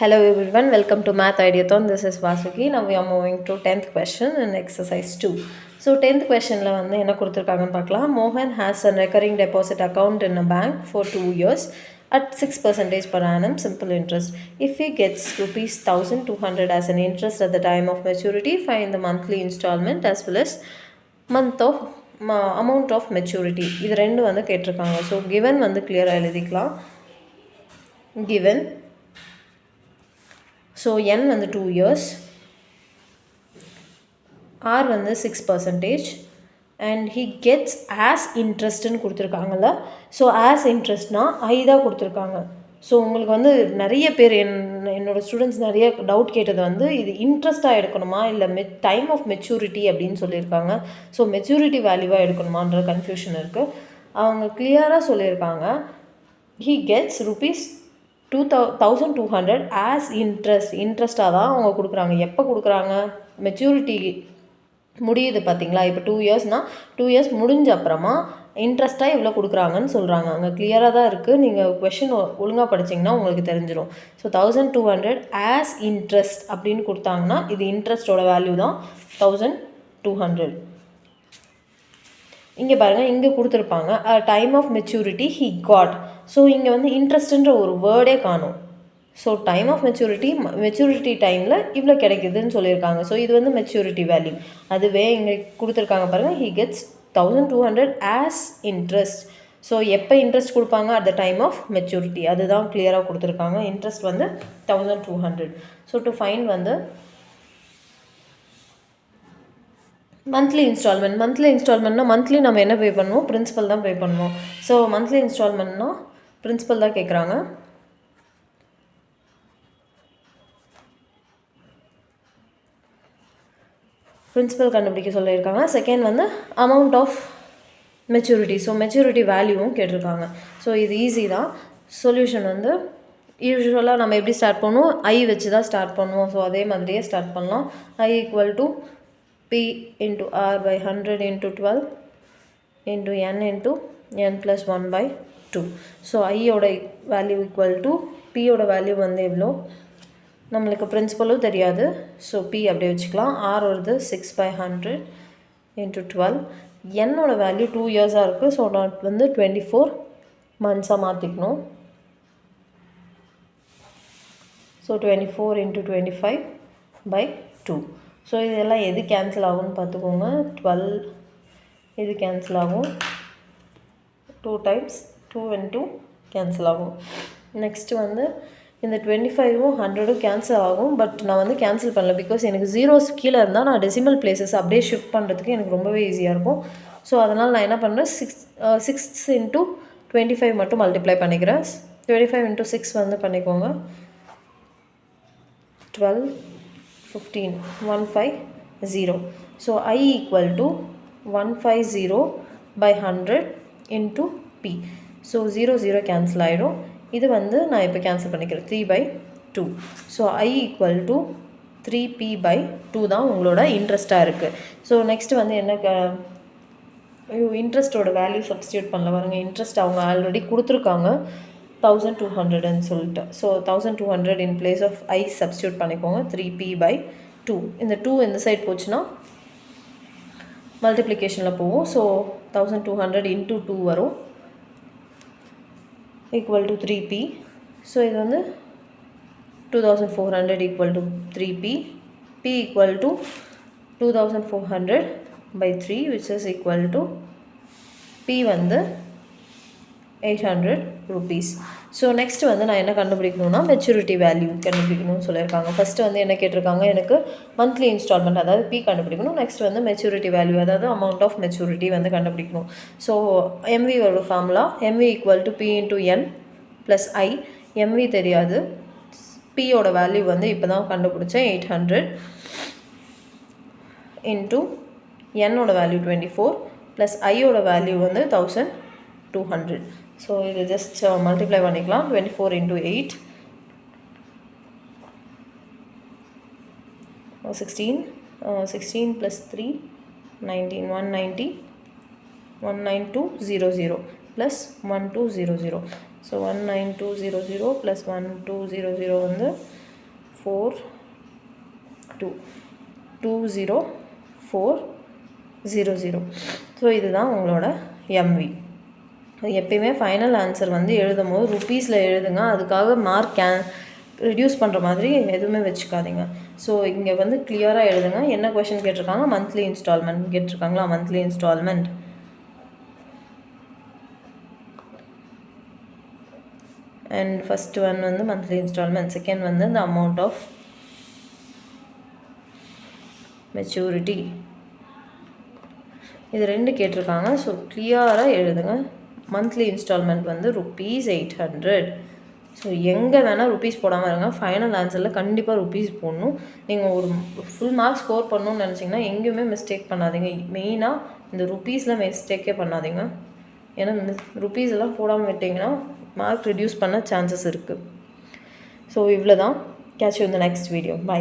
Hello everyone, welcome to Math Ideathon. This is Vasuki. Now we are moving to 10th question in exercise 2. So 10th question la வந்து என்ன கொடுத்திருக்காங்கன்னு பார்க்கலாம். Mohan has a recurring deposit account in a bank for 2 years at 6% per annum simple interest. If he gets rupees 1200 as an interest at the time of maturity, find the monthly installment as well as month of amount of maturity. இது ரெண்டு வந்து கேட்டிருக்காங்க. So given வந்து கிளியராக எழுதிக்கலாம். given, so n வந்து 2 years, r வந்து 6% and he gets as interest ன்னு கொடுத்துருக்காங்கல்ல. ஸோ as interestனா ஐ தான் கொடுத்துருக்காங்க. ஸோ உங்களுக்கு வந்து நிறைய பேர் என்னோடய ஸ்டூடெண்ட்ஸ் நிறைய டவுட் கேட்டது வந்து இது இன்ட்ரெஸ்ட்டாக எடுக்கணுமா இல்லை டைம் ஆஃப் மெச்சூரிட்டி அப்படின்னு சொல்லியிருக்காங்க. ஸோ மெச்சூரிட்டி வேல்யூவாக எடுக்கணுமான்ற கன்ஃபியூஷன் இருக்குது. அவங்க கிளியராக சொல்லியிருக்காங்க, he gets rupees 1200 ஆஸ் இன்ட்ரெஸ்ட்டாக தான் அவங்க கொடுக்குறாங்க. எப்போ கொடுக்குறாங்க? மெச்சூரிட்டி முடியுது பார்த்தீங்களா? இப்போ 2 இயர்ஸ்னால் 2 இயர்ஸ் முடிஞ்ச அப்புறமா இன்ட்ரெஸ்ட்டாக எவ்வளோ கொடுக்குறாங்கன்னு சொல்கிறாங்க. அங்கே கிளியராக தான் இருக்குது. நீங்கள் கொஷின் ஒழுங்காக படிச்சிங்கன்னா உங்களுக்கு தெரிஞ்சிடும். ஸோ 1200 ஆஸ் இன்ட்ரெஸ்ட் அப்படின்னு கொடுத்தாங்கன்னா இது இன்ட்ரெஸ்ட்டோட வேல்யூ தான் 1200. இங்கே பாருங்கள், இங்கே கொடுத்துருப்பாங்க time of maturity he got. So இங்கே வந்து இன்ட்ரெஸ்ட்டுன்ற ஒரு வேர்டே காணும். ஸோ டைம் ஆஃப் மெச்சூரிட்டி டைமில் இவ்வளோ கிடைக்குதுன்னு சொல்லியிருக்காங்க. ஸோ இது வந்து மெச்சூரிட்டி வேல்யூ. அதுவே இங்கே கொடுத்துருக்காங்க பாருங்கள், he gets 1200 as interest. So எப்போ இன்ட்ரெஸ்ட் கொடுப்பாங்க? At the time of maturity. அதுதான் கிளியராக கொடுத்துருக்காங்க. இன்ட்ரெஸ்ட் வந்து 1200. ஸோ டு ஃபைண்ட் வந்து மந்த்லி இன்ஸ்டால்மெண்ட்னா மந்த்லி நம்ம என்ன பே பண்ணுவோம்? பிரின்சிபல் தான் பே பண்ணுவோம். ஸோ மந்த்லி இன்ஸ்டால்மெண்ட்னா பிரின்சிபல் தான் கேட்குறாங்க. பிரின்சிபல் கண்டுபிடிக்க சொல்லியிருக்காங்க. செகண்ட் வந்து amount of maturity. So maturity வேல்யூவும் கேட்டிருக்காங்க. ஸோ இது ஈஸி தான். சொல்யூஷன் வந்து யூஸ்வலாக நம்ம எப்படி ஸ்டார்ட் பண்ணுவோம்? ஐ வச்சு தான் ஸ்டார்ட் பண்ணுவோம். ஸோ அதே மாதிரியே ஸ்டார்ட் பண்ணலாம். I equal to P into R by 100 into 12 into n plus 1 by 2. So I ஓட வேல்யூ ஈக்குவல் டு P ஓட வேல்யூ வந்து எவ்வளோ? நம்மளுக்கு பிரின்சிபலும் தெரியாது. ஸோ P அப்படியே வச்சுக்கலாம். R வருது 6 by 100 into 12. என்னோட வேல்யூ 2 இயர்ஸாக இருக்குது. ஸோ நான் வந்து 24 மந்த்ஸாக மாற்றிக்கணும். So 24 into 25 by 2. ஸோ இதெல்லாம் எது கேன்சல் ஆகும்னு பார்த்துக்கோங்க. 12 இது கேன்சல் ஆகும். 2 times 2 and 2 கேன்சல் ஆகும். நெக்ஸ்ட்டு வந்து இந்த 25ம் 100ம் கேன்சல் ஆகும். பட் நான் வந்து கேன்சல் பண்ணல. பிகாஸ் எனக்கு ஜீரோஸ் கீழே இருந்தால் நான் டெசிமல் பிளேசஸ் அப்படியே ஷிஃப்ட் பண்ணுறதுக்கு எனக்கு ரொம்பவே ஈஸியாக இருக்கும். ஸோ அதனால் நான் என்ன பண்ணுறேன், 6 into 25 மட்டும் மல்டிப்ளை பண்ணிக்கிறேன். 25 into 6 வந்து பண்ணிக்கோங்க. 12 15 150. So I equal to 150 by 100 into P. So 0 cancel ஆகிடும். இது வந்து நான் இப்போ கேன்சல் பண்ணிக்கிறேன். 3 by 2. So I equal to 3P by 2 தான் உங்களோட இன்ட்ரெஸ்ட்டாக இருக்குது. ஸோ நெக்ஸ்ட்டு வந்து என்ன இன்ட்ரெஸ்ட்டோட வேல்யூ சப்ஸ்டியூட் பண்ணல பாருங்க. இன்ட்ரெஸ்ட் அவங்க ஆல்ரெடி கொடுத்துருக்காங்க 1200ன்னு சொல்லிட்டு. So 1200 in place of I substitute பண்ணிக்கோங்க. 3P by 2. இந்த 2 இந்த சைட் போச்சுன்னா மல்டிப்ளிகேஷனில் போகும். ஸோ 1200 into 2 வரும் ஈக்குவல் டு 3P. ஸோ இது வந்து 2400 equal to 3P. P equal to 2400 by 3 which is equal to P வந்து 800 rupees. ஸோ நெக்ஸ்ட் வந்து நான் என்ன கண்டுபிடிக்கணும்னா மெச்சூரிட்டி வேல்யூ கண்டுபிடிக்கணும்னு சொல்லியிருக்காங்க. ஃபஸ்ட்டு வந்து என்ன கேட்டிருக்காங்க, எனக்கு மந்த்லி இன்ஸ்டால்மெண்ட் அதாவது P கண்டுபிடிக்கணும். நெக்ஸ்ட் வந்து மெச்சூரிட்டி வேல்யூ அதாவது அமௌண்ட் ஆஃப் மெச்சூரிட்டி வந்து கண்டுபிடிக்கணும். ஸோ MVயோட formula MV equal to P into N plus I. MV தெரியாது. Pயோட வேல்யூ வந்து இப்போ தான் கண்டுபிடிச்சேன் 800 இன்ட்டு என்னோட வேல்யூ 24 ப்ளஸ் ஐயோட வேல்யூ வந்து 1200. ஸோ இது ஜஸ்ட் மல்டிப்ளை பண்ணிக்கலாம். 24 into 8 16 plus 3 19 190 19200 plus 1200. So 19200 plus 1200 வந்து 20400. ஸோ இதுதான் உங்களோட எம்வி. எப்பயுமே ஃபைனல் ஆன்சர் வந்து எழுதும் போது ருப்பீஸில் எழுதுங்க. அதுக்காக மார்க் ரெடியூஸ் பண்ணுற மாதிரி எதுவுமே வச்சுக்காதீங்க. ஸோ இங்கே வந்து கிளியராக எழுதுங்க. என்ன கொஷின் கேட்டிருக்காங்க? மந்த்லி இன்ஸ்டால்மெண்ட் கேட்டிருக்காங்களா? Monthly installment. And first one வந்து மந்த்லி இன்ஸ்டால்மெண்ட், செகண்ட் வந்து the amount of maturity. இது 2 கேட்டிருக்காங்க. ஸோ கிளியராக எழுதுங்க. மந்த்லி இன்ஸ்டால்மெண்ட் வந்து ₹800. ஸோ எங்கே வேணால் ருப்பீஸ் போடாமல் இருங்க. ஃபைனல் ஆன்சரில் கண்டிப்பாக ருப்பீஸ் போடணும். நீங்கள் ஒரு ஃபுல் மார்க் ஸ்கோர் பண்ணணும்னு நினச்சிங்கன்னா எங்கேயுமே மிஸ்டேக் பண்ணாதீங்க. மெயினாக இந்த ருப்பீஸில் மிஸ்டேக்கே பண்ணாதீங்க. ஏன்னா ருப்பீஸ் எல்லாம் போடாமல் விட்டிங்கன்னா மார்க் ரெடியூஸ் பண்ண சான்சஸ் இருக்குது. ஸோ இவ்வளோ தான். Catch you in the next video. By.